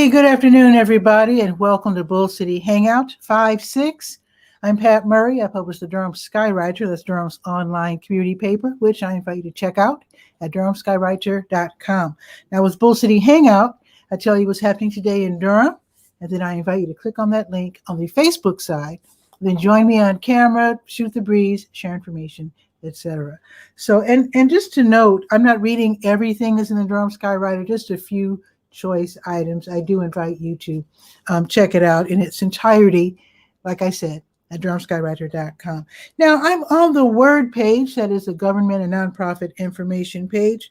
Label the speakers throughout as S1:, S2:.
S1: Hey, good afternoon, everybody, and welcome to Bull City Hangout 5-6. I'm Pat Murray. I publish the Durham Skywriter. That's Durham's online community paper, which I invite you to check out at 𝗕𝗨𝗟𝗟.com. Now, with Bull City Hangout, I tell you what's happening today in Durham, and then I invite you to click on that link on the Facebook side. Then join me on camera, shoot the breeze, share information, etc. So, and just to note, I'm not reading everything that's in the Durham Skywriter, just a few choice items. I do invite you to check it out in its entirety, like I said, at 𝗕𝗨𝗟𝗟.com. Now, I'm on the Word page, that is the government and nonprofit information page.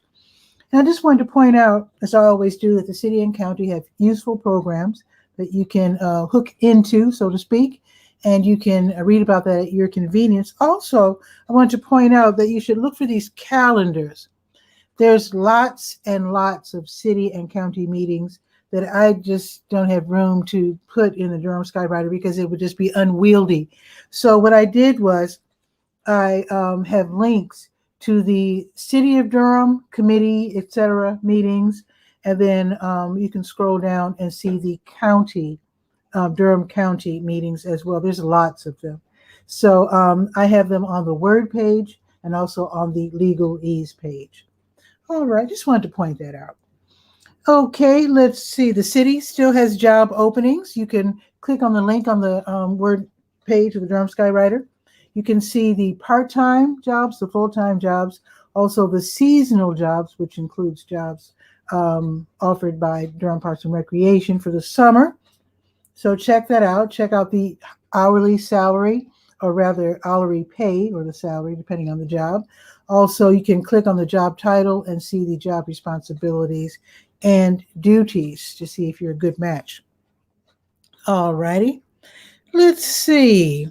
S1: And I just wanted to point out, as I always do, that the city and county have useful programs that you can hook into, so to speak, and you can read about that at your convenience. Also, I want to point out that you should look for these calendars. There's lots and lots of city and county meetings that I just don't have room to put in the Durham Skywriter because it would just be unwieldy. So what I did was I have links to the City of Durham committee, etc. meetings, and then you can scroll down and see the county, Durham County meetings as well. There's lots of them. So I have them on the Word page and also on the Legalese page. All right, just wanted to point that out. Okay, let's see. The city still has job openings. You can click on the link on the Word page of the Durham Skywriter. You can see the part-time jobs, the full-time jobs, also the seasonal jobs, which includes jobs offered by Durham Parks and Recreation for the summer. So check that out. Check out the hourly salary, or rather hourly pay, or the salary, depending on the job. Also, you can click on the job title and see the job responsibilities and duties to see if you're a good match. All righty. Let's see.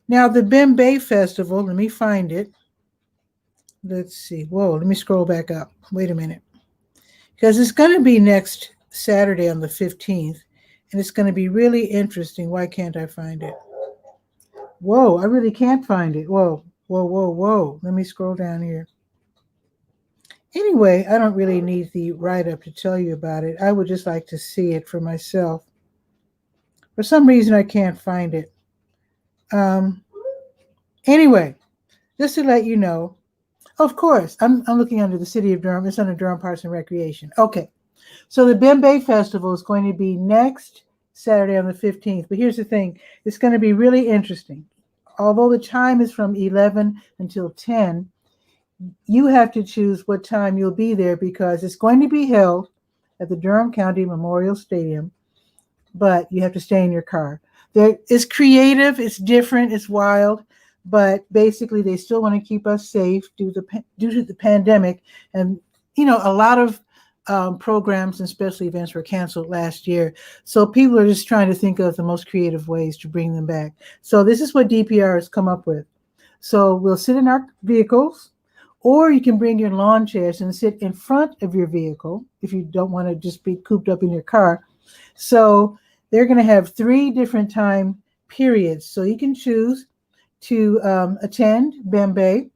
S1: Now, the 𝗕𝗨𝗟𝗟 Festival, let me find it. Let's see. Whoa, let me scroll back up. Wait a minute. Because it's going to be next Saturday on the 15th, and it's going to be really interesting. Why can't I find it? Whoa, I really can't find it. Whoa. Let me scroll down here. Anyway, I don't really need the write-up to tell you about it. I would just like to see it for myself. For some reason, I can't find it. Anyway, just to let you know, of course, I'm looking under the City of Durham. It's under Durham Parks and Recreation. Okay, so the 𝗕𝗨𝗟𝗟 Festival is going to be next Saturday on the 15th. But here's the thing. It's going to be really interesting. Although the time is from 11 until 10, you have to choose what time you'll be there because it's going to be held at the Durham County Memorial Stadium, but you have to stay in your car. It's creative, it's different, it's wild, but basically they still want to keep us safe due to the pandemic. And, you know, a lot of programs and special events were canceled last year. So people are just trying to think of the most creative ways to bring them back. So this is what DPR has come up with. So we'll sit in our vehicles, or you can bring your lawn chairs and sit in front of your vehicle if you don't want to just be cooped up in your car. So they're going to have 3 different time periods. So you can choose to attend 𝗕𝗨𝗟𝗟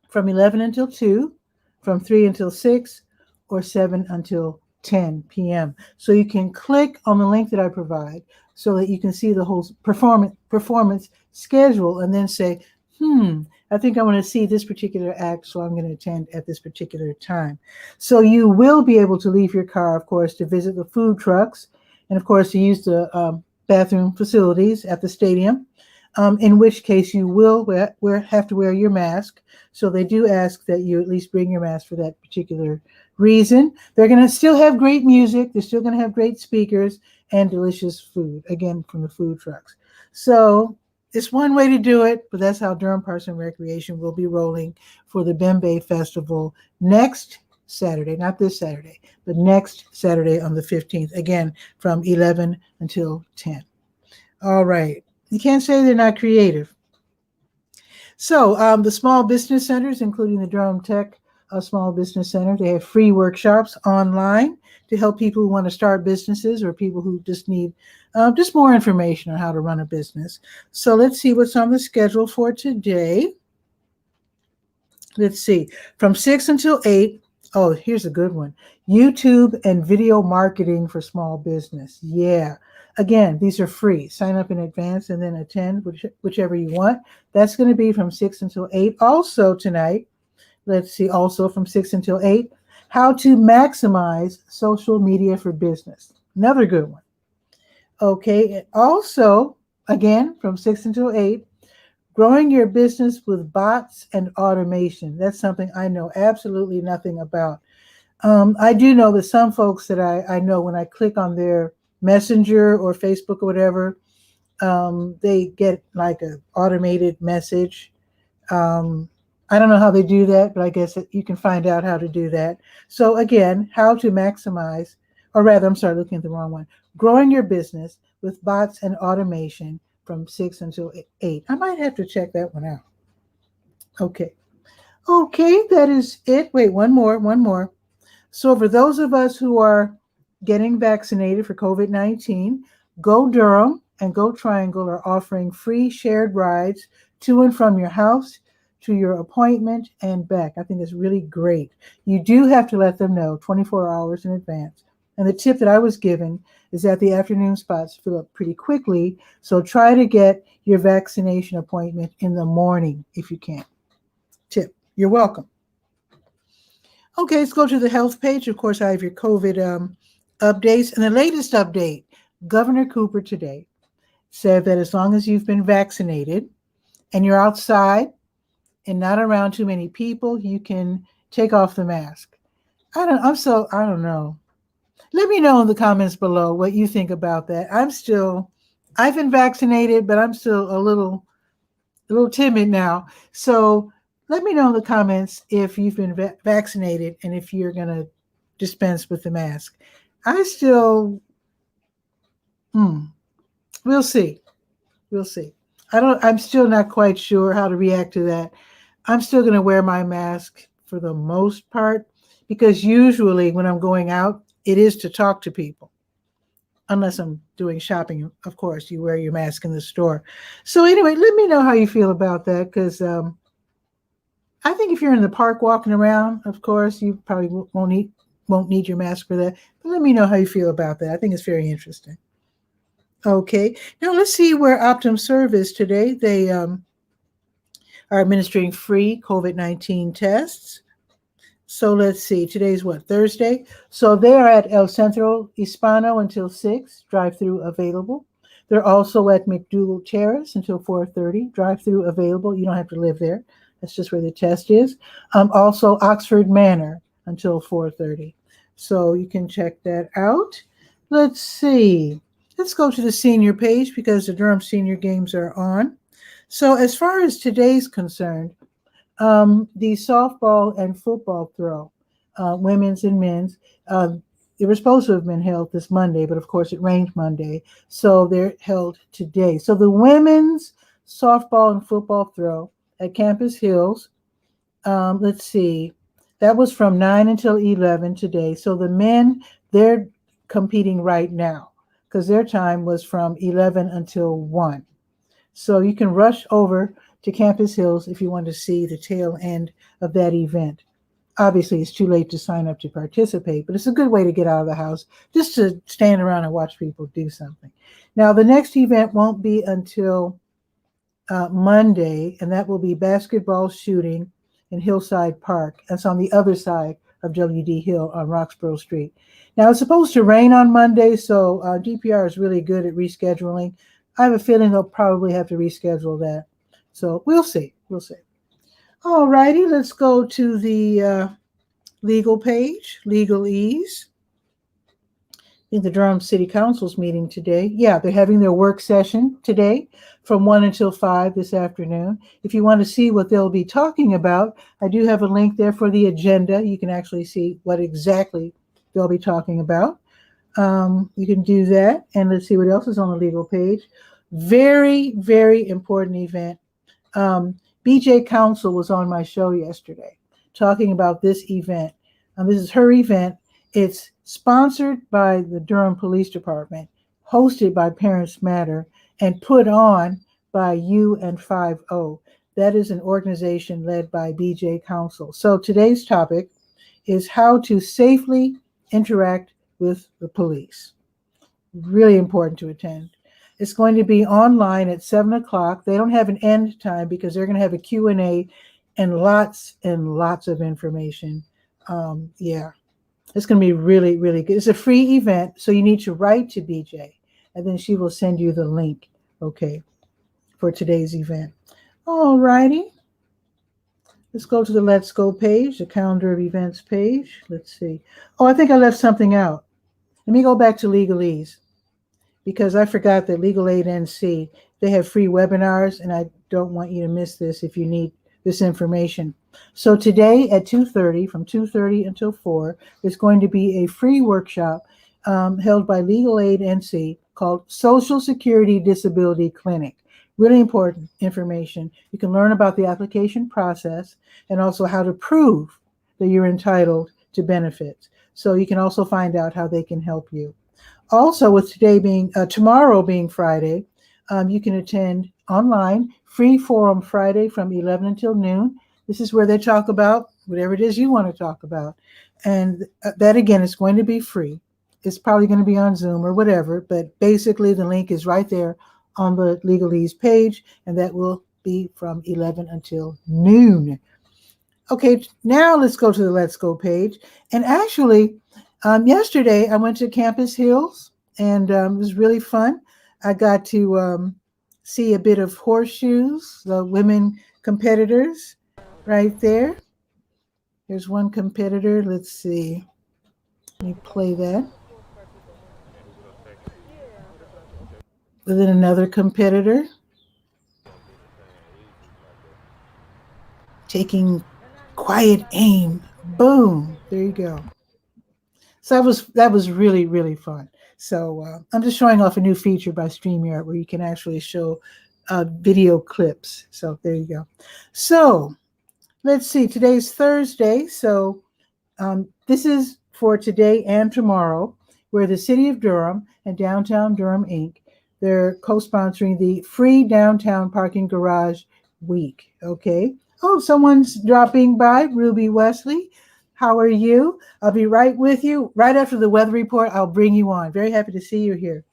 S1: from 11 until 2, from 3 until 6, or 7 until 10 p.m. So you can click on the link that I provide so that you can see the whole performance schedule and then say, I think I want to see this particular act, so I'm going to attend at this particular time. So you will be able to leave your car, of course, to visit the food trucks and, of course, to use the bathroom facilities at the stadium, in which case you will have to wear your mask. So they do ask that you at least bring your mask for that particular reason. They're going to still have great music. They're still going to have great speakers and delicious food, again, from the food trucks. So it's one way to do it, but that's how Durham Parks and Recreation will be rolling for the 𝗕𝗨𝗟𝗟𝗟 Festival next Saturday, not this Saturday, but next Saturday on the 15th, again, from 11 until 10. All right. You can't say they're not creative. So the small business centers, including the Durham Tech Small Business Center, they have free workshops online to help people who want to start businesses or people who just need just more information on how to run a business. So let's see what's on the schedule for today. Let's see. From 6 until 8 Oh, here's a good one. YouTube and video marketing for small business. Yeah. Again, these are free. Sign up in advance and then attend whichever you want. That's going to be from 6 until 8. Also tonight, let's see, also from 6 until 8, how to maximize social media for business. Another good one. Okay. And also, again, from 6 until 8, growing your business with bots and automation. That's something I know absolutely nothing about. I do know that some folks that I know, when I click on their Messenger or Facebook or whatever, they get like an automated message. I don't know how they do that, but I guess that you can find out how to do that. So again, how to maximize, or rather, I'm sorry, looking at the wrong one. Growing your business with bots and automation from 6 until 8. I might have to check that one out. Okay. Okay, that is it. Wait, one more. So for those of us who are getting vaccinated for COVID-19, Go Durham and Go Triangle are offering free shared rides to and from your house to your appointment and back. I think it's really great. You do have to let them know 24 hours in advance. And the tip that I was given is that the afternoon spots fill up pretty quickly. So try to get your vaccination appointment in the morning if you can. Tip. You're welcome. Okay, let's go to the health page. Of course, I have your COVID updates. And the latest update, Governor Cooper today said that as long as you've been vaccinated and you're outside and not around too many people, you can take off the mask. I don't know. Let me know in the comments below what you think about that. I've been vaccinated, but I'm still a little timid now. So let me know in the comments if you've been vaccinated and if you're going to dispense with the mask. We'll see. I'm still not quite sure how to react to that. I'm still going to wear my mask for the most part, because usually when I'm going out, it is to talk to people. Unless I'm doing shopping, of course, you wear your mask in the store. So anyway, let me know how you feel about that, because I think if you're in the park walking around, of course, you probably won't need your mask for that. But let me know how you feel about that. I think it's very interesting. Okay, now let's see where OptumServe is today. They are administering free COVID-19 tests. So let's see, today's what, Thursday? So they are at El Centro Hispano until 6, drive-through available. They're also at McDougal Terrace until 4:30, drive-through available. You don't have to live there. That's just where the test is. Also Oxford Manor until 4:30. So you can check that out. Let's see. Let's go to the senior page because the Durham Senior Games are on. So as far as today's concerned, the softball and football throw, women's and men's, they were supposed to have been held this Monday, but of course it rained Monday, so they're held today. So the women's softball and football throw at Campus Hills, let's see, that was from 9 until 11 today. So the men, they're competing right now because their time was from 11 until 1. So you can rush over to Campus Hills if you want to see the tail end of that event. Obviously, it's too late to sign up to participate, but it's a good way to get out of the house, just to stand around and watch people do something. Now, the next event won't be until Monday, and that will be basketball shooting in Hillside Park. That's on the other side of W.D. Hill on Roxborough Street. Now, it's supposed to rain on Monday, so DPR is really good at rescheduling. I have a feeling they'll probably have to reschedule that. So we'll see. All righty, let's go to the legal page, legalese. I think the Durham City Council's meeting today. Yeah, they're having their work session today from 1 until 5 this afternoon. If you want to see what they'll be talking about, I do have a link there for the agenda. You can actually see what exactly they'll be talking about. You can do that. And let's see what else is on the legal page. Very, very important event. BJ Council was on my show yesterday talking about this event. This is her event. It's sponsored by the Durham Police Department, hosted by Parents Matter, and put on by U&50. That is an organization led by BJ Council. So today's topic is how to safely interact with the police. Really important to attend. It's going to be online at 7 o'clock. They don't have an end time because they're going to have a Q&A and lots of information. Yeah, it's going to be really, really good. It's a free event, so you need to write to BJ, and then she will send you the link, okay, for today's event. All righty. Let's go to the Let's Go page, the calendar of events page. Let's see. Oh, I think I left something out. Let me go back to legalese because I forgot that Legal Aid NC, they have free webinars, and I don't want you to miss this if you need this information. So today at 2:30, from 2:30 until 4, there's going to be a free workshop held by Legal Aid NC called Social Security Disability Clinic. Really important information. You can learn about the application process and also how to prove that you're entitled to benefits. So you can also find out how they can help you. Also, with tomorrow being Friday, you can attend online, free forum Friday from 11 until noon. This is where they talk about whatever it is you want to talk about. And that, again, is going to be free. It's probably going to be on Zoom or whatever, but basically the link is right there on the Legalese page, and that will be from 11 until noon. Okay, now let's go to the Let's Go page. And actually, yesterday I went to Campus Hills, and it was really fun. I got to see a bit of horseshoes, the women competitors right there. There's one competitor. Let's see. Let me play that. Then another competitor taking quiet aim. Boom. There you go. So that was really, really fun. So I'm just showing off a new feature by StreamYard where you can actually show video clips. So there you go. So let's see. Today's Thursday. So this is for today and tomorrow, where the City of Durham and Downtown Durham, Inc., they're co-sponsoring the Free Downtown Parking Garage Week, okay? Oh, someone's dropping by, Ruby Wesley. How are you? I'll be right with you. Right after the weather report, I'll bring you on. Very happy to see you here.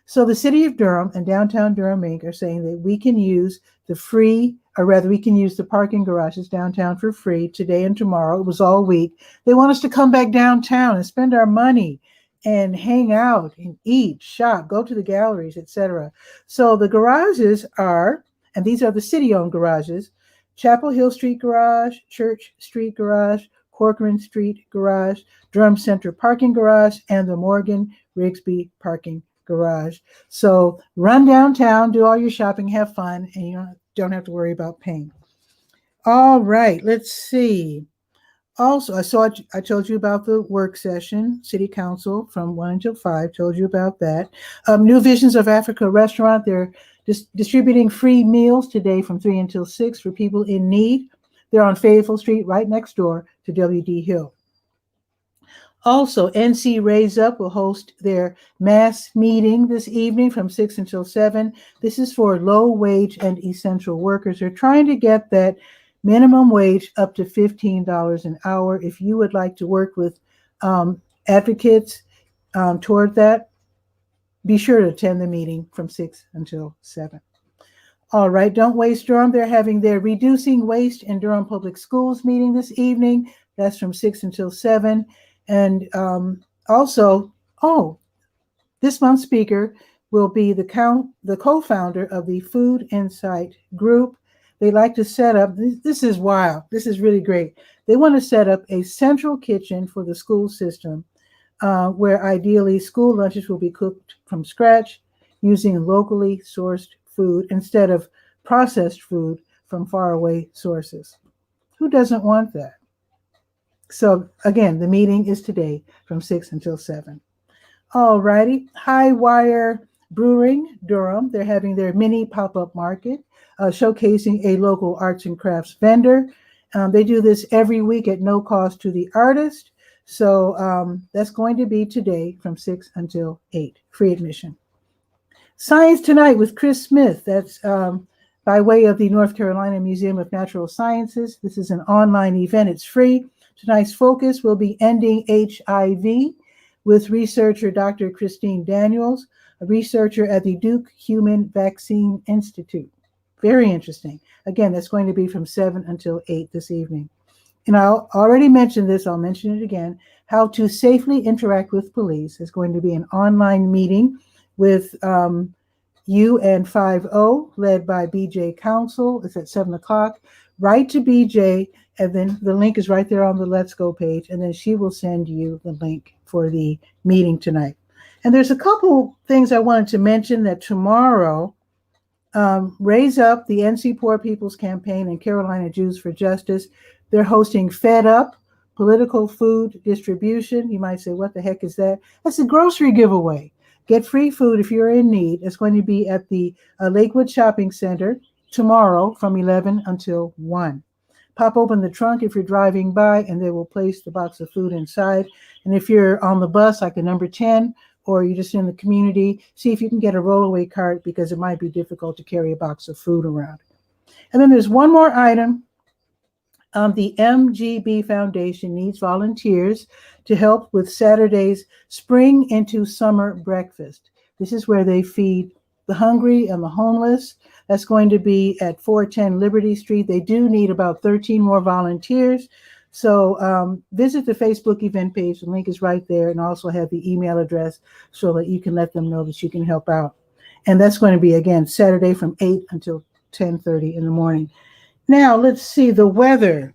S1: So the City of Durham and Downtown Durham, Inc. are saying that we can use we can use the parking garages downtown for free today and tomorrow. It was all week. They want us to come back downtown and spend our money and hang out and eat, shop, go to the galleries, etc. So the garages are, and these are the city-owned garages, Chapel Hill Street Garage, Church Street Garage, Corcoran Street Garage, Durham Center Parking Garage, and the Morgan Rigsby Parking Garage. So run downtown, do all your shopping, have fun, and you don't have to worry about paying. All right, let's see. Also, I told you about the work session, City Council from 1 until 5, told you about that. New Visions of Africa restaurant, they're distributing free meals today from 3 until 6 for people in need. They're on Fayetteville Street, right next door to W.D. Hill. Also, NC Raise Up will host their mass meeting this evening from 6 until 7. This is for low-wage and essential workers. They're trying to get that minimum wage up to $15 an hour. If you would like to work with advocates toward that, be sure to attend the meeting from 6 until 7. All right, Don't Waste Durham. They're having their Reducing Waste in Durham Public Schools meeting this evening. That's from 6 until 7. And also, this month's speaker will be the co-founder of the Food Insight Group. They like to set up, this is wild, this is really great. They want to set up a central kitchen for the school system where ideally school lunches will be cooked from scratch using locally sourced food instead of processed food from faraway sources. Who doesn't want that? So again, the meeting is today from 6 until 7. All righty, High Wire Brewing, Durham, they're having their mini pop-up market showcasing a local arts and crafts vendor. They do this every week at no cost to the artist. So that's going to be today from 6 until 8, free admission. Science Tonight with Chris Smith, that's by way of the North Carolina Museum of Natural Sciences. This is an online event, it's free. Tonight's focus will be ending HIV with researcher Dr. Christine Daniels, a researcher at the Duke Human Vaccine Institute. Very interesting. Again, that's going to be from 7 until 8 this evening. And I already mentioned this, I'll mention it again. How to safely interact with police is going to be an online meeting with you and 5O, led by BJ Council. It's at 7 o'clock. Write to BJ, and then the link is right there on the Let's Go page, and then she will send you the link for the meeting tonight. And there's a couple things I wanted to mention that tomorrow, Raise Up, the NC Poor People's Campaign and Carolina Jews for Justice, they're hosting Fed Up, political food distribution. You might say, what the heck is that? That's a grocery giveaway. Get free food if you're in need. It's going to be at the Lakewood Shopping Center tomorrow from 11 until 1. Pop open the trunk if you're driving by, and they will place the box of food inside. And if you're on the bus, like the number 10, or you're just in the community, see if you can get a rollaway cart, because it might be difficult to carry a box of food around. And then there's one more item. The MGB Foundation needs volunteers to help with Saturday's Spring into Summer Breakfast. This is where they feed the hungry and the homeless. That's going to be at 410 Liberty Street. They do need about 13 more volunteers. So visit the Facebook event page. The link is right there, and also have the email address so that you can let them know that you can help out. And that's going to be, again, Saturday from 8 until 10:30 in the morning. Now, let's see the weather.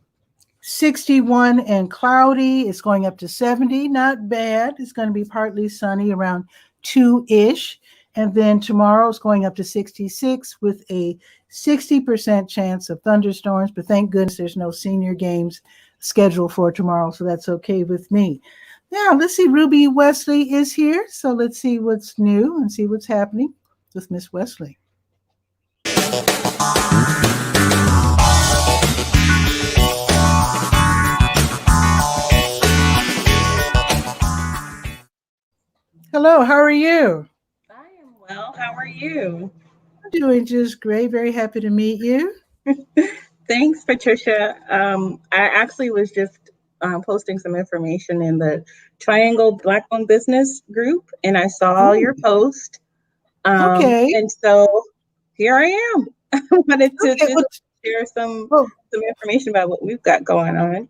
S1: 61 and cloudy. It's going up to 70. Not bad. It's going to be partly sunny around 2-ish. And then tomorrow it's going up to 66 with a 60% chance of thunderstorms. But thank goodness there's no senior games scheduled for tomorrow, so that's okay with me. Now, let's see. Ruby Wesley is here. So let's see what's new and see what's happening with Miss Wesley. Hello, how are you?
S2: I am well. How are you?
S1: I'm doing just great. Very happy to meet you.
S2: Thanks, Patricia. I actually was just posting some information in the Triangle Black-owned Business group, and I saw your post.
S1: Okay.
S2: And so here I am. I wanted to share some information about what we've got going on.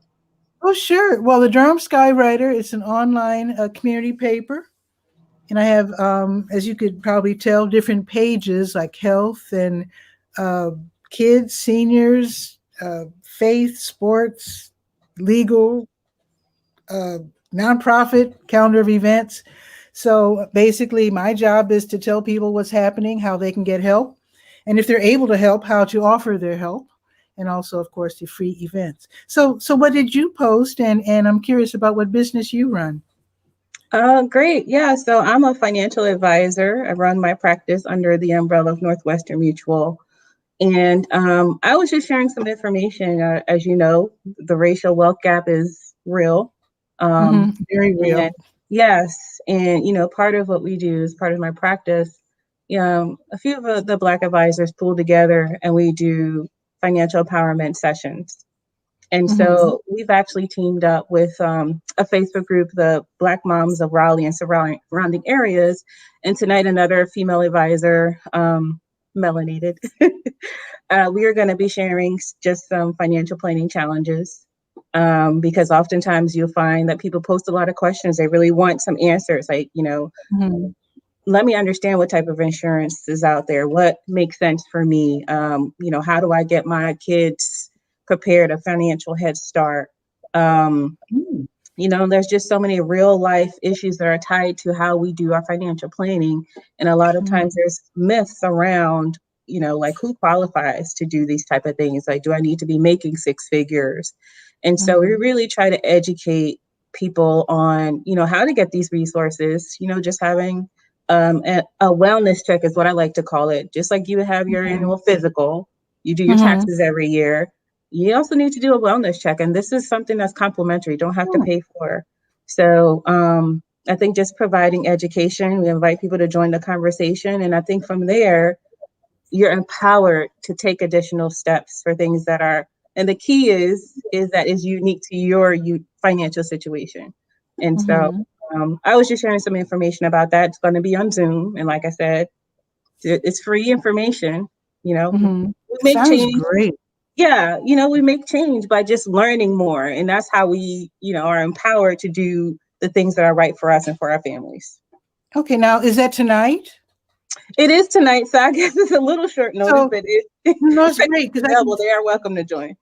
S1: Oh, sure. Well, the Durham Skywriter is an online community paper. And I have, as you could probably tell, different pages like health and kids, seniors, faith, sports, legal, nonprofit, calendar of events. So basically, my job is to tell people what's happening, how they can get help, and if they're able to help, how to offer their help, and also, of course, the free events. So what did you post? And I'm curious about what business you run.
S2: Great. Yeah. So I'm a financial advisor. I run my practice under the umbrella of Northwestern Mutual. And I was just sharing some information. As you know, the racial wealth gap is real.
S1: Very real.
S2: And, yes. And, part of what we do as part of my practice, a few of the Black advisors pull together and we do financial empowerment sessions. And so we've actually teamed up with a Facebook group, the Black Moms of Raleigh and surrounding areas. And tonight, another female advisor, melanated. We are going to be sharing just some financial planning challenges because oftentimes you'll find that people post a lot of questions. They really want some answers, like, let me understand what type of insurance is out there. What makes sense for me? How do I get my kids prepared, a financial head start? There's just so many real life issues that are tied to how we do our financial planning. And a lot of times there's myths around, like who qualifies to do these type of things? Like, do I need to be making 6 figures? And so we really try to educate people on, how to get these resources, just having a wellness check is what I like to call it. Just like you have your annual physical, you do your taxes every year. You also need to do a wellness check. And this is something that's complimentary. You don't have to pay for. So I think just providing education, we invite people to join the conversation. And I think from there, you're empowered to take additional steps for things that are And the key is that it's unique to your financial situation. And so I was just sharing some information about that. It's going to be on Zoom. And like I said, it's free information. You know, we make
S1: Sounds
S2: change.
S1: great.
S2: Yeah, you know, we make change by just learning more. And that's how we, you know, are empowered to do the things that are right for us and for our families.
S1: Okay, now is that tonight?
S2: It is tonight, so I guess it's a little short notice,
S1: So,
S2: but
S1: no, it's great because
S2: available. They are welcome to join.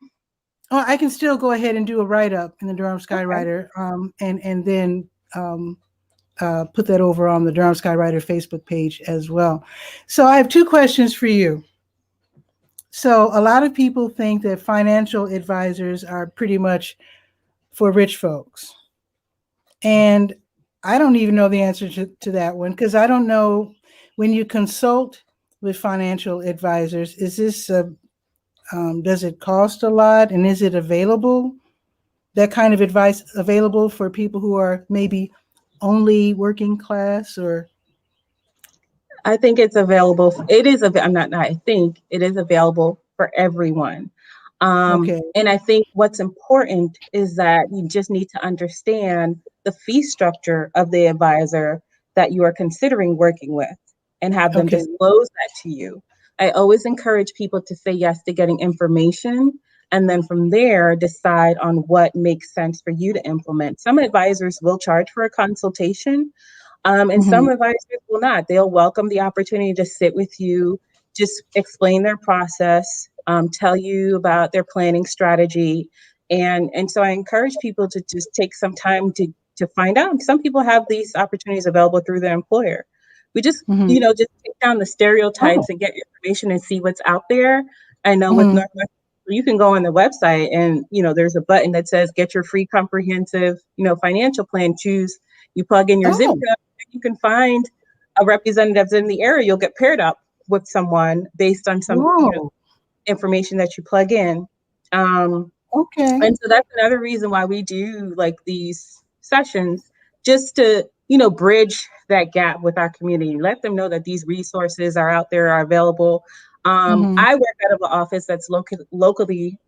S1: I can still go ahead and do a write-up in the Durham Skywriter,
S2: Okay.
S1: and then put that over on the Durham Skywriter Facebook page as well. So I have two questions for you. So a lot of people think that financial advisors are pretty much for rich folks. And I don't even know the answer to that one, because I don't know, when you consult with financial advisors, is this does it cost a lot, and is it available? That kind of advice available for people who are maybe only working class, or?
S2: I think it's available. It is. I'm not. I think it is available for everyone.
S1: Okay.
S2: And I think what's important is that you just need to understand the fee structure of the advisor that you are considering working with, and have them
S1: Okay.
S2: disclose that to you. I always encourage people to say yes to getting information, and then from there decide on what makes sense for you to implement. Some advisors will charge for a consultation, and some advisors will not. They'll welcome the opportunity to sit with you, just explain their process, tell you about their planning strategy. And so I encourage people to just take some time to find out. Some people have these opportunities available through their employer. We just, you know, just take down the
S1: Oh.
S2: stereotypes and get information and see what's out there. I know with
S1: Mhm.
S2: Northwest, you can go on the website and, you know, there's a button that says get your free comprehensive, you know, financial plan. Choose, you plug in your zip
S1: Oh.
S2: code, you can find a representative in the area. You'll get paired up with someone based on some, you know,
S1: Whoa.
S2: information that you plug in.
S1: Okay.
S2: And so that's another reason why we do like these sessions, just to, you know, bridge that gap with our community, let them know that these resources are out there, are available. I work out of an office that's locally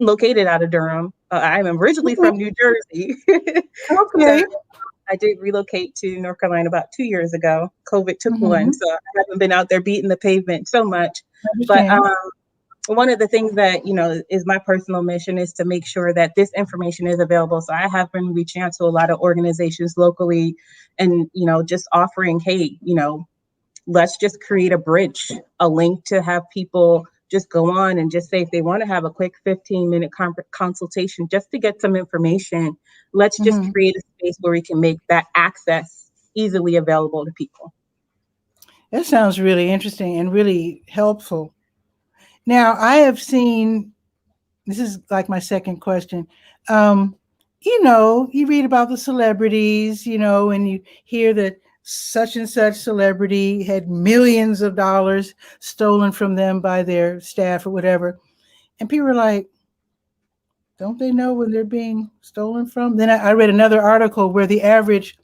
S2: located out of Durham. I'm originally from New Jersey. So
S1: Okay.
S2: I did relocate to North Carolina about 2 years ago. COVID took one,
S1: Mhm.
S2: so I haven't been out there beating the pavement so much.
S1: I
S2: But
S1: understand.
S2: one of the things that, you know, is my personal mission is to make sure that this information is available. So I have been reaching out to a lot of organizations locally, and, you know, just offering, hey, you know, let's just create a bridge, a link to have people just go on and just say if they want to have a quick 15-minute consultation just to get some information, let's just
S1: Mhm.
S2: create a space where we can make that access easily available to people.
S1: That sounds really interesting and really helpful. Now, I have seen, this is like my second question. You know, you read about the celebrities, you know, and you hear that such and such celebrity had millions of dollars stolen from them by their staff or whatever. And people are like, don't they know when they're being stolen from? Then I read another article where the average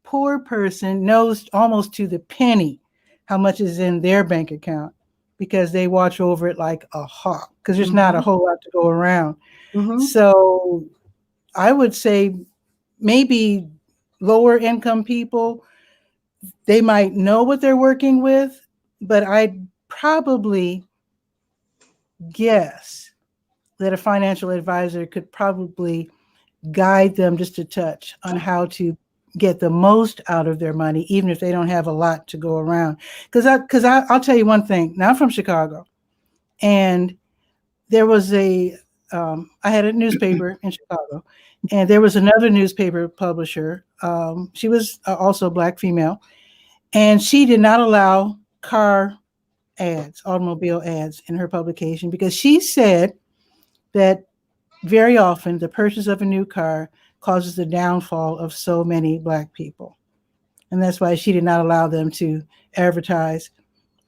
S1: poor person knows almost to the penny how much is in their bank account, because they watch over it like a hawk, because there's not a
S2: Mm-hmm.
S1: whole lot to go around.
S2: Mm-hmm.
S1: So I would say maybe lower income people, they might know what they're working with, but I'd probably guess that a financial advisor could probably guide them just a touch on how to get the most out of their money, even if they don't have a lot to go around. I'll tell you one thing. Now I'm from Chicago, and there was I had a newspaper in Chicago, and there was another newspaper publisher. She was also a Black female, and she did not allow car ads, automobile ads in her publication, because she said that very often the purchase of a new car causes the downfall of so many Black people. And that's why she did not allow them to advertise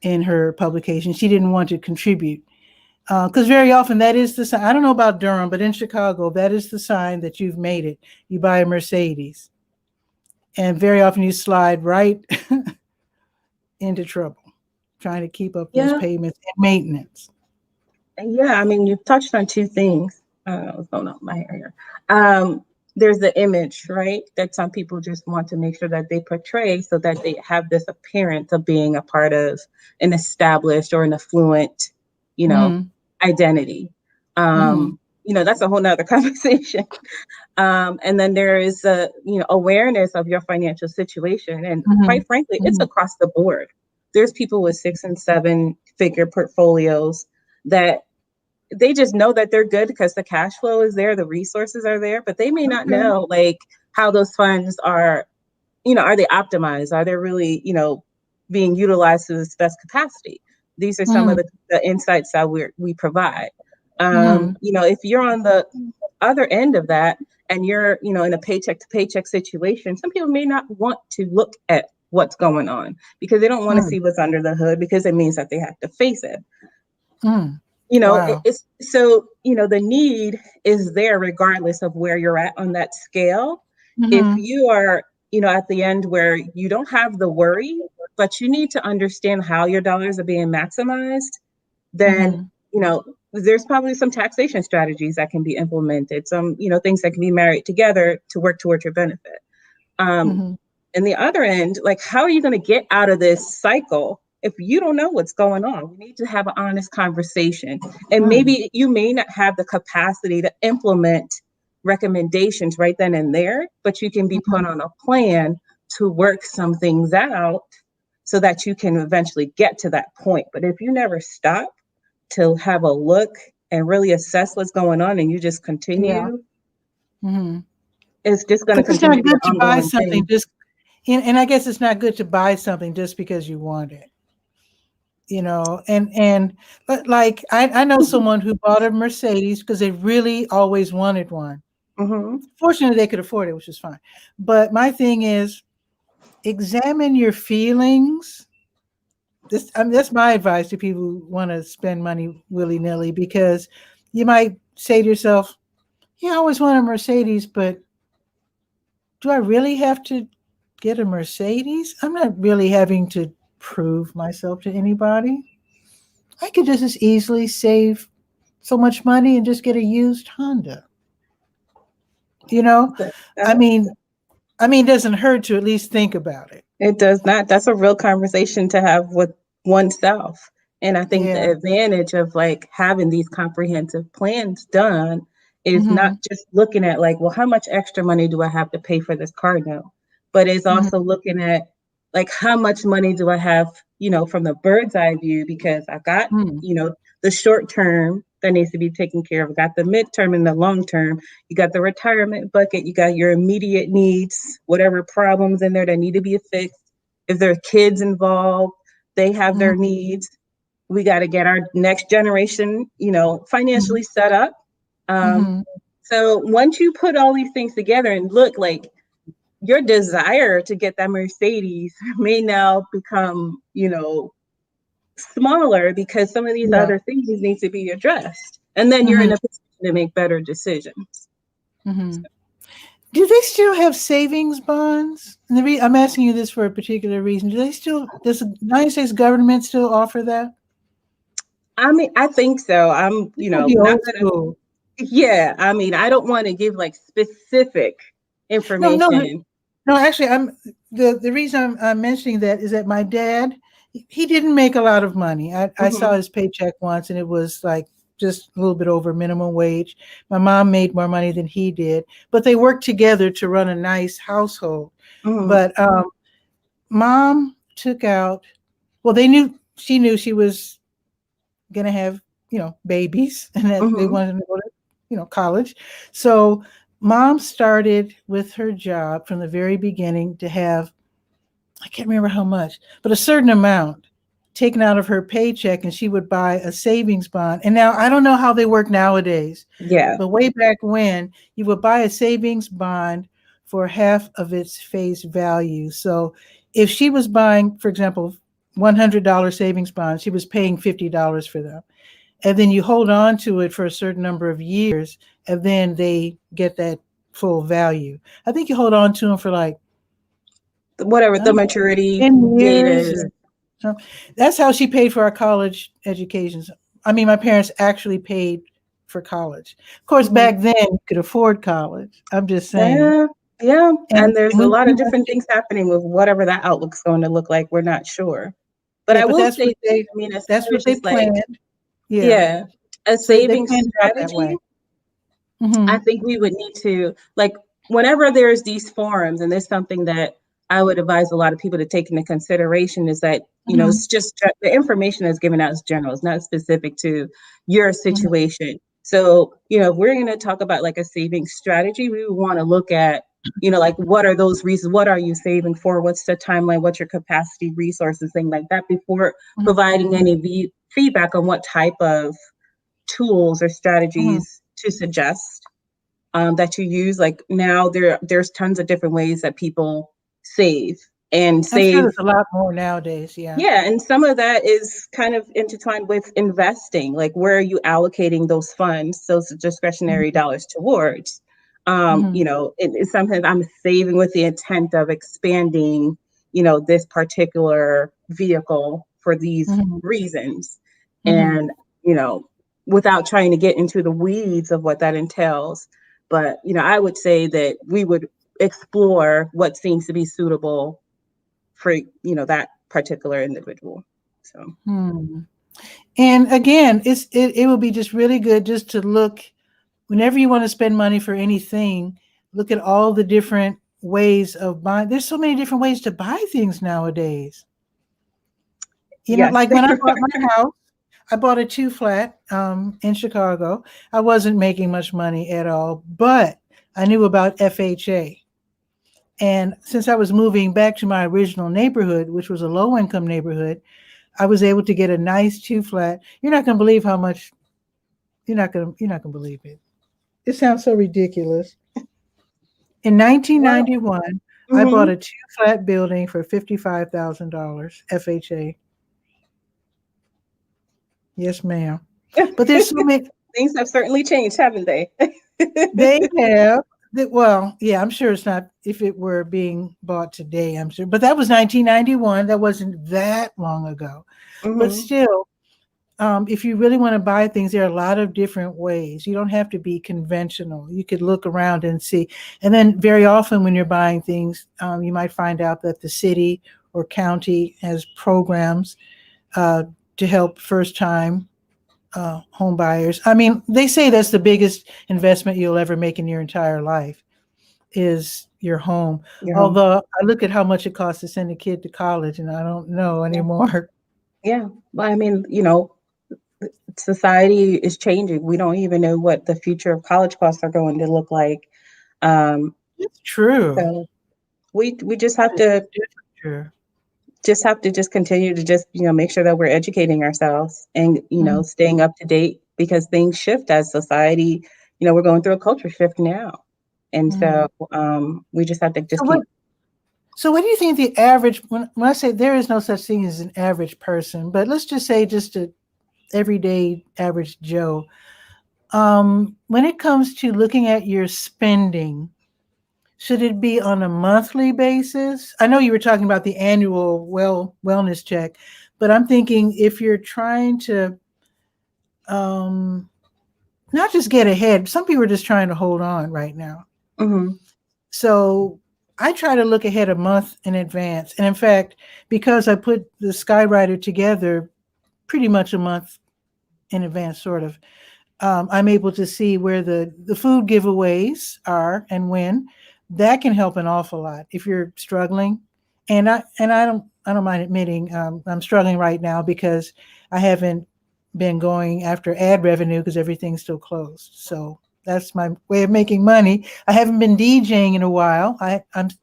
S1: in her publication. She didn't want to contribute. Because very often that is the sign. I don't know about Durham, but in Chicago, that is the sign that you've made it. You buy a Mercedes. And very often you slide right into trouble trying to keep up those
S2: Yeah.
S1: payments and maintenance.
S2: Yeah, I mean, you've touched on two things. I don't know what's going on with my hair here. There's the image, right? That some people just want to make sure that they portray so that they have this appearance of being a part of an established or an affluent, you know,
S1: Mm,
S2: identity.
S1: mm,
S2: That's a whole nother conversation. And then there is awareness of your financial situation. And
S1: mm,
S2: quite frankly, it's
S1: mm,
S2: across the board. There's people with 6 and 7 figure portfolios that they just know that they're good because the cash flow is there, the resources are there, but they may not
S1: okay.
S2: know like how those funds are they optimized? Are they really, being utilized to its best capacity? These are some of
S1: Mm,
S2: the insights that we provide.
S1: mm,
S2: If you're on the other end of that and you're, in a paycheck to paycheck situation, some people may not want to look at what's going on because they don't want to
S1: mm,
S2: see what's under the hood because it means that they have to face it.
S1: mm.
S2: It,
S1: Wow.
S2: it's so, the need is there regardless of where you're at on that scale. If
S1: Mm-hmm.
S2: you are, at the end where you don't have the worry, but you need to understand how your dollars are being maximized, then,
S1: Mm-hmm.
S2: there's probably some taxation strategies that can be implemented, some, things that can be married together to work towards your benefit. Um,
S1: Mm-hmm.
S2: and the other end, like, how are you going to get out of this cycle if you don't know what's going on? We need to have an honest conversation. And
S1: Mm,
S2: maybe you may not have the capacity to implement recommendations right then and there, but you can be
S1: mm-hmm.
S2: put on a plan to work some things out so that you can eventually get to that point. But if you never stop to have a look and really assess what's going on and you just
S1: Yeah.
S2: continue,
S1: Mm-hmm.
S2: it's just going to
S1: Because it's
S2: continue
S1: not
S2: to be an
S1: good to buy
S2: ongoing
S1: something
S2: thing.
S1: just, and I guess it's not good to buy something just because you want it, but like I know someone who bought a Mercedes because they really always wanted one.
S2: Mm-hmm.
S1: Fortunately, they could afford it, which is fine. But my thing is, examine your feelings. That's my advice to people who want to spend money willy nilly, because you might say to yourself, "Yeah, I always want a Mercedes, but do I really have to get a Mercedes? I'm not really having to prove myself to anybody. I could just as easily save so much money and just get a used Honda." You know, I
S2: Uh,
S1: mean, it doesn't hurt to at least think about it.
S2: It does not. That's a real conversation to have with oneself. And I think
S1: Yeah.
S2: the advantage of like having these comprehensive plans done is not
S1: Hmm.
S2: just looking at like, well, how much extra money do I have to pay for this car note? But it's
S1: Hmm.
S2: also looking at like how much money do I have, from the bird's eye view, because I got,
S1: Hmm.
S2: the short term that needs to be taken care of. I got the midterm and the long term. You got the retirement bucket. You got your immediate needs, whatever problems in there that need to be fixed. If there are kids involved, they have their
S1: Hmm.
S2: needs. We got to get our next generation,
S1: Hmm.
S2: financially set up. Um,
S1: Hmm.
S2: so once you put all these things together and look like your desire to get that Mercedes may now become, smaller because some of these
S1: Yeah.
S2: other things need to be addressed. And then you're
S1: Hmm.
S2: in a position to make better decisions.
S1: Hmm. Do they still have savings bonds? And I'm asking you this for a particular reason. Does the United States government still offer that?
S2: I mean, I think so. I'm,
S1: It's gonna be
S2: not
S1: old
S2: gonna,
S1: school.
S2: yeah, I mean, I don't want to give like specific
S1: No, no,
S2: information.
S1: no. Actually, the reason I'm mentioning that is that my dad, he didn't make a lot of money. I saw
S2: Hmm.
S1: his paycheck once, and it was like just a little bit over minimum wage. My mom made more money than he did, but they worked together to run a nice household.
S2: Hmm.
S1: But mom took out. Well, she knew she was gonna have babies, and that they
S2: Hmm.
S1: wanted to go to college. So mom started with her job from the very beginning to have, I can't remember how much, but a certain amount taken out of her paycheck, and she would buy a savings bond. And now I don't know how they work nowadays,
S2: Yeah.
S1: but way back when, you would buy a savings bond for half of its face value. So if she was buying, for example, $100 savings bonds, she was paying $50 for them. And then you hold on to it for a certain number of years, and then they get that full value. I think you hold on to them for like,
S2: Whatever
S1: I
S2: the
S1: don't know,
S2: maturity
S1: 10
S2: date
S1: years.
S2: is.
S1: So that's how she paid for our college educations. my parents actually paid for college. Of course, back then you could afford college. I'm just saying.
S2: Yeah, yeah. And there's
S1: And
S2: a
S1: we,
S2: lot
S1: we
S2: of
S1: went
S2: different things happening with whatever that outlook's going to look like. We're not sure. But
S1: yeah,
S2: I
S1: but
S2: will say, I mean, as
S1: that's
S2: far
S1: what
S2: as
S1: they
S2: just like,
S1: planned. Yeah.
S2: yeah, a
S1: So they
S2: saving
S1: planned it out that
S2: strategy,
S1: way. Hmm.
S2: I think we would need to, like, whenever there's these forums, and there's something that I would advise a lot of people to take into consideration is that,
S1: Hmm.
S2: it's just the information that's given out is general, it's not specific to your
S1: Hmm.
S2: situation. So, if we're going to talk about like a saving strategy, we would want to look at, like what are those reasons? What are you saving for? What's the timeline? What's your capacity, resources, things like that before providing any feedback on what type of tools or
S1: Hmm.
S2: strategies to suggest that you use. Like now there's tons of different ways that people save and
S1: I'm sure
S2: save.
S1: there's a lot more nowadays. Yeah.
S2: Yeah, and some of that is kind of intertwined with investing. Like where are you allocating those funds, those discretionary dollars towards?
S1: Hmm.
S2: It's sometimes I'm saving with the intent of expanding, this particular vehicle for these
S1: Hmm.
S2: reasons.
S1: Hmm.
S2: And, without trying to get into the weeds of what that entails. But, I would say that we would explore what seems to be suitable for that particular individual. So
S1: Hmm. And again, it will be just really good just to look whenever you want to spend money for anything, look at all the different ways of buying. There's so many different ways to buy things nowadays.
S2: yes.
S1: Like when I bought my house, I bought a 2-flat in Chicago. I wasn't making much money at all, but I knew about FHA. And since I was moving back to my original neighborhood, which was a low income neighborhood, I was able to get a nice 2-flat. You're not going to believe how much. You're not going to believe it. It sounds so ridiculous. In
S2: Well,
S1: 1991, I bought
S2: mhm.
S1: a 2-flat building for $55,000 FHA. Yes, ma'am. But there's so many.
S2: Things have certainly changed, haven't they?
S1: They have. Well, yeah, I'm sure it's not if it were being bought today, I'm sure. But that was 1991. That wasn't that long ago. But
S2: Hmm.
S1: still, if you really want to buy things, there are a lot of different ways. You don't have to be conventional. You could look around and see. And then very often when you're buying things, you might find out that the city or county has programs uh, to help first-time home buyers. They say that's the biggest investment you'll ever make in your entire life is your home.
S2: Your home.
S1: Although I look at how much it costs to send a kid to college, and I don't know
S2: Yeah.
S1: anymore.
S2: Yeah. Well, I mean, society is changing. We don't even know what the future of college costs are going to look like. Um,
S1: It's true.
S2: so we just
S1: That
S2: have
S1: is
S2: to
S1: true.
S2: just continue to just make sure that we're educating ourselves and
S1: Mhm.
S2: staying up to date because things shift as society. We're going through a culture shift now, and
S1: Mhm.
S2: so we just have to
S1: So
S2: just
S1: what?
S2: keep.
S1: So what do you think the average? When I say there is no such thing as an average person, but let's just say just a everyday average Joe. When it comes to looking at your spending, should it be on a monthly basis? I know you were talking about the annual wellness check, but I'm thinking if you're trying to um, not just get ahead, some people are just trying to hold on right now.
S2: Mhm.
S1: So I try to look ahead a month in advance. And in fact, because I put the Skywriter together pretty much a month in advance, sort of, I'm able to see where the food giveaways are and when. That can help an awful lot if you're struggling. And I don't mind admitting I'm struggling right now because I haven't been going after ad revenue because everything's still closed. So that's my way of making money. I haven't been DJing in a while.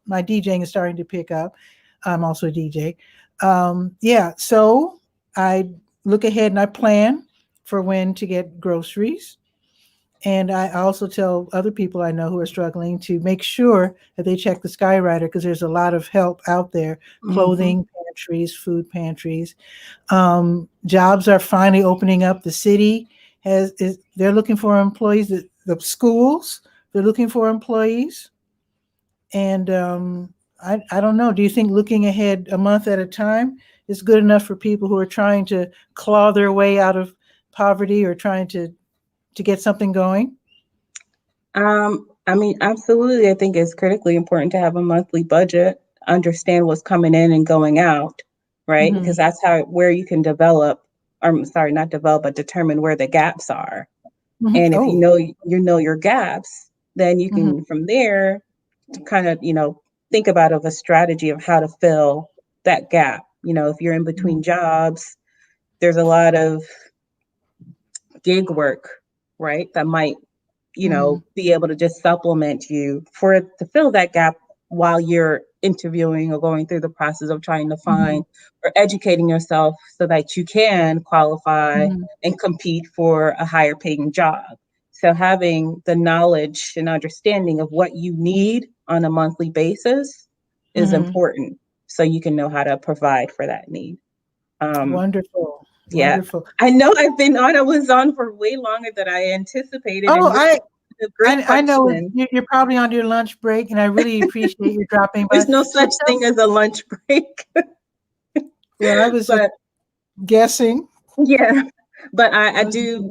S1: My DJing is starting to pick up. I'm also a DJ. Yeah, so I look ahead and I plan for when to get groceries. And I also tell other people I know who are struggling to make sure that they check the Skywriter because there's a lot of help out there,
S2: Mhm.
S1: clothing pantries, food pantries. Jobs are finally opening up. The city they're looking for employees. The schools, they're looking for employees. And I don't know. Do you think looking ahead a month at a time is good enough for people who are trying to claw their way out of poverty or trying to get something going?
S2: I mean, absolutely. I think it's critically important to have a monthly budget, understand what's coming in and going out, right?
S1: Mhm.
S2: Because that's where you can develop, or sorry, not develop, but determine where the gaps are.
S1: Mhm.
S2: And if
S1: Oh.
S2: you know your gaps, then you
S1: Mhm.
S2: can from there kind of, think about a strategy of how to fill that gap. If you're in
S1: Mhm.
S2: between jobs, there's a lot of gig work, right? That might
S1: Mhm.
S2: be able to just supplement you to fill that gap while you're interviewing or going through the process of trying to
S1: Mhm.
S2: find or educating yourself so that you can qualify
S1: Mhm.
S2: and compete for a higher paying job. So having the knowledge and understanding of what you need on a monthly basis is
S1: Mhm.
S2: important so you can know how to provide for that need. Um,
S1: Wonderful.
S2: yeah,
S1: Wonderful.
S2: I know I was on for way longer than I anticipated,
S1: Oh,
S2: and this is a great
S1: I know
S2: question.
S1: you're probably on your lunch break, and I really appreciate you dropping by.
S2: There's no
S1: So
S2: such thing as a lunch break,
S1: well, I was just
S2: but
S1: guessing.
S2: yeah. But
S1: I
S2: I
S1: was-
S2: do,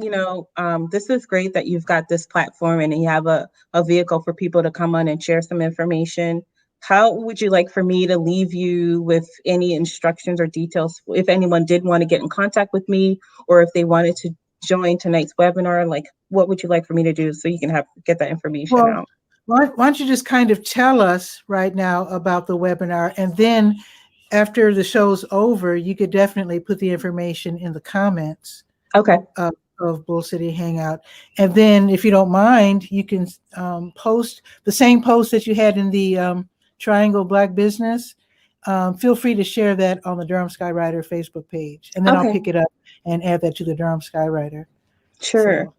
S2: this is great that you've got this platform and you have a vehicle for people to come on and share some information. How would you like for me to leave you with any instructions or details if anyone did want to get in contact with me or if they wanted to join tonight's webinar? Like, what would you like for me to do so you can get that information
S1: Well,
S2: out?
S1: why don't you just kind of tell us right now about the webinar, and then after the show's over, you could definitely put the information in the comments
S2: Okay.
S1: of Bull City Hangout. And then if you don't mind, you can post the same post that you had in the Triangle Black Business. Feel free to share that on the Durham Skywriter Facebook page. And then I'll
S2: Okay.
S1: pick it up and add that to the Durham Skywriter.
S2: Sure.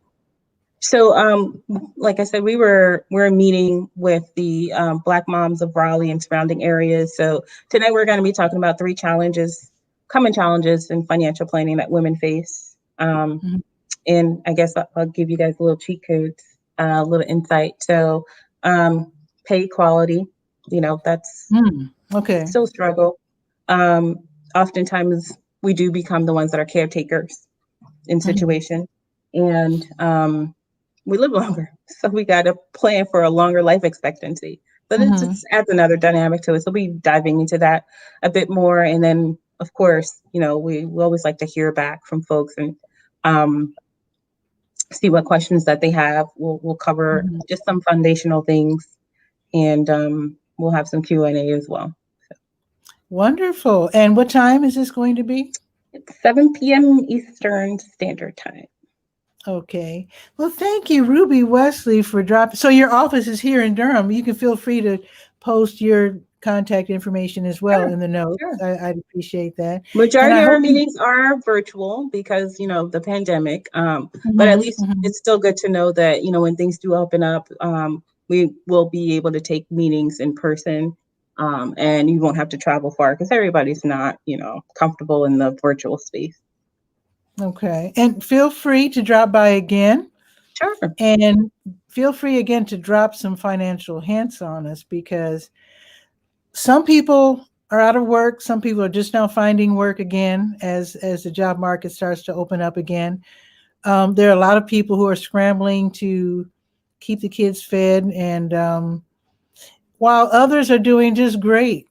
S2: So, like I said, we're meeting with the Black moms of Raleigh and surrounding areas. So tonight we're going to be talking about 3 common challenges in financial planning that women face.
S1: Mhm.
S2: And I guess I'll give you guys a little cheat codes, a little insight. So, pay equality, that's
S1: Okay.
S2: still a struggle. Um, Oftentimes we do become the ones that are caretakers in
S1: Mhm.
S2: situations, and we live longer, so we got to plan for a longer life expectancy. So this
S1: Mhm.
S2: just adds another dynamic to it. So we'll be diving into that a bit more, and then of course, we always like to hear back from folks and um, see what questions that they have. We'll cover
S1: Mhm.
S2: just some foundational things, and we'll have some Q&A as well.
S1: Wonderful. And what time is this going to be?
S2: It's 7 p.m. Eastern Standard Time.
S1: Okay. Well, thank you, Ruby Wesley, for dropping. So your office is here in Durham. You can feel free to post your contact information as well
S2: Sure,
S1: in the notes.
S2: sure.
S1: I'd appreciate that. And
S2: Majority
S1: I
S2: of our
S1: hope you.
S2: meetings are virtual because, the pandemic. But at
S1: Mhm,
S2: least
S1: mhm.
S2: it's still good to know that, when things do open up, we will be able to take meetings in person. And you won't have to travel far because everybody's not, comfortable in the virtual space.
S1: Okay. And feel free to drop by again.
S2: Sure.
S1: And feel free again to drop some financial hints on us, because some people are out of work. Some people are just now finding work again as the job market starts to open up again. There are a lot of people who are scrambling to keep the kids fed, and while others are doing just great.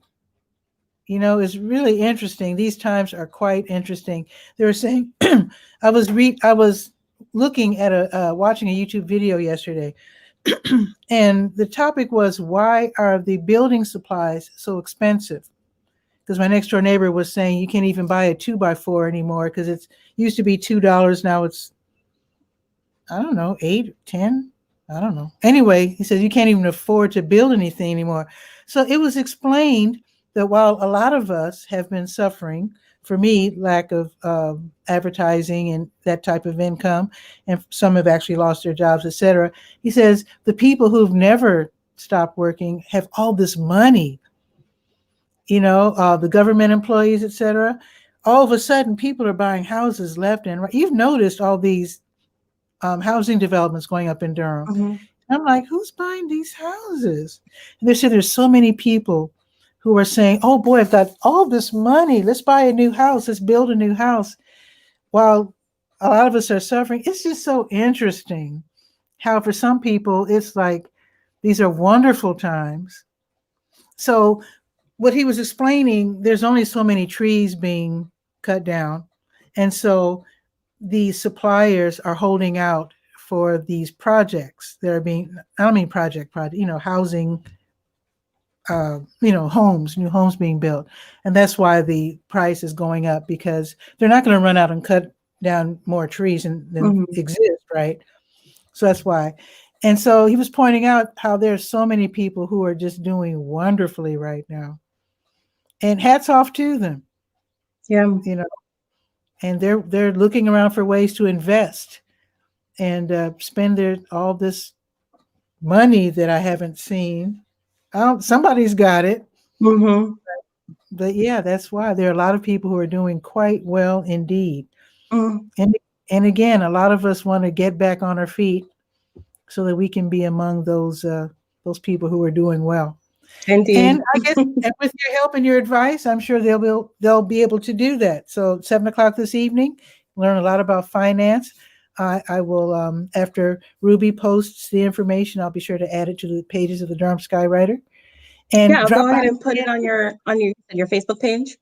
S1: It's really interesting. These times are quite interesting. They were saying, I was looking at watching a YouTube video yesterday, and the topic was, why are the building supplies so expensive? Because my next door neighbor was saying you can't even buy a 2x4 anymore because it's used to be $2. Now it's, I don't know, 8, 10. I don't know. Anyway, he says you can't even afford to build anything anymore. So it was explained that while a lot of us have been suffering, for me, lack of advertising and that type of income, and some have actually lost their jobs, etc. He says the people who've never stopped working have all this money, the government employees, etc. All of a sudden, people are buying houses left and right. You've noticed all these housing developments going up in Durham.
S2: Mm-hmm.
S1: I'm like, who's buying these houses? And they say there's so many people who are saying, oh boy, I've got all this money. Let's buy a new house. Let's build a new house. While a lot of us are suffering. It's just so interesting how for some people it's like these are wonderful times. So what he was explaining, there's only so many trees being cut down. And so the suppliers are holding out for these projects that are being, I don't mean project, housing, homes, new homes being built. And that's why the price is going up, because they're not going to run out and cut down more trees than exist, right? So that's why. And so he was pointing out how there's so many people who are just doing wonderfully right now. And hats off to them.
S2: Yeah.
S1: And they're looking around for ways to invest and spend all this money that I haven't seen. Somebody's got it. But yeah, that's why there are a lot of people who are doing quite well indeed. And again, a lot of us want to get back on our feet so that we can be among those people who are doing well.
S2: Indeed.
S1: And I guess and with your help and your advice, I'm sure they'll be able to do that. So 7:00 this evening, learn a lot about finance. I will, after Ruby posts the information, I'll be sure to add it to the pages of the Durham Skywriter. And
S2: yeah, I'll go ahead and put it on your Facebook page.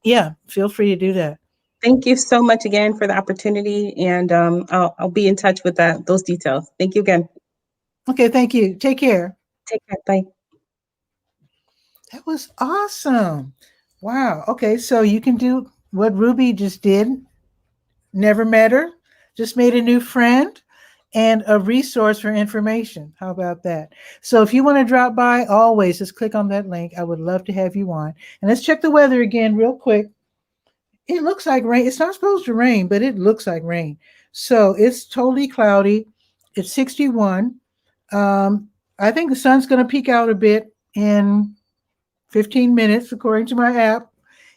S1: Yeah, feel free to do that.
S2: Thank you so much again for the opportunity, and I'll be in touch with those details. Thank you again.
S1: Okay, thank you. Take care.
S2: Take care. Bye.
S1: That was awesome. Wow. Okay, so you can do what Ruby just did. Never met her, just made a new friend and a resource for information. How about that? So if you want to drop by, always just click on that link. I would love to have you on. And let's check the weather again real quick. It looks like rain. It's not supposed to rain, but it looks like rain. So it's totally cloudy. It's 61. I think the sun's going to peek out a bit in 15 minutes, according to my app.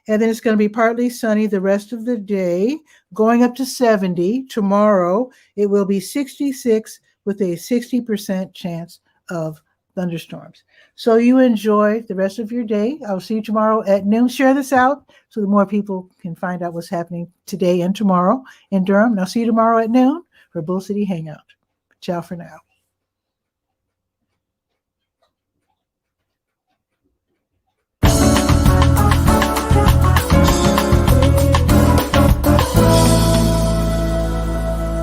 S1: And then it's going to be partly sunny the rest of the day, going up to 70. Tomorrow, it will be 66 with a 60% chance of thunderstorms. So you enjoy the rest of your day. I'll see you tomorrow at noon. Share this out so that more people can find out what's happening today and tomorrow in Durham. And I'll see you tomorrow at noon for Bull City Hangout. Ciao for now.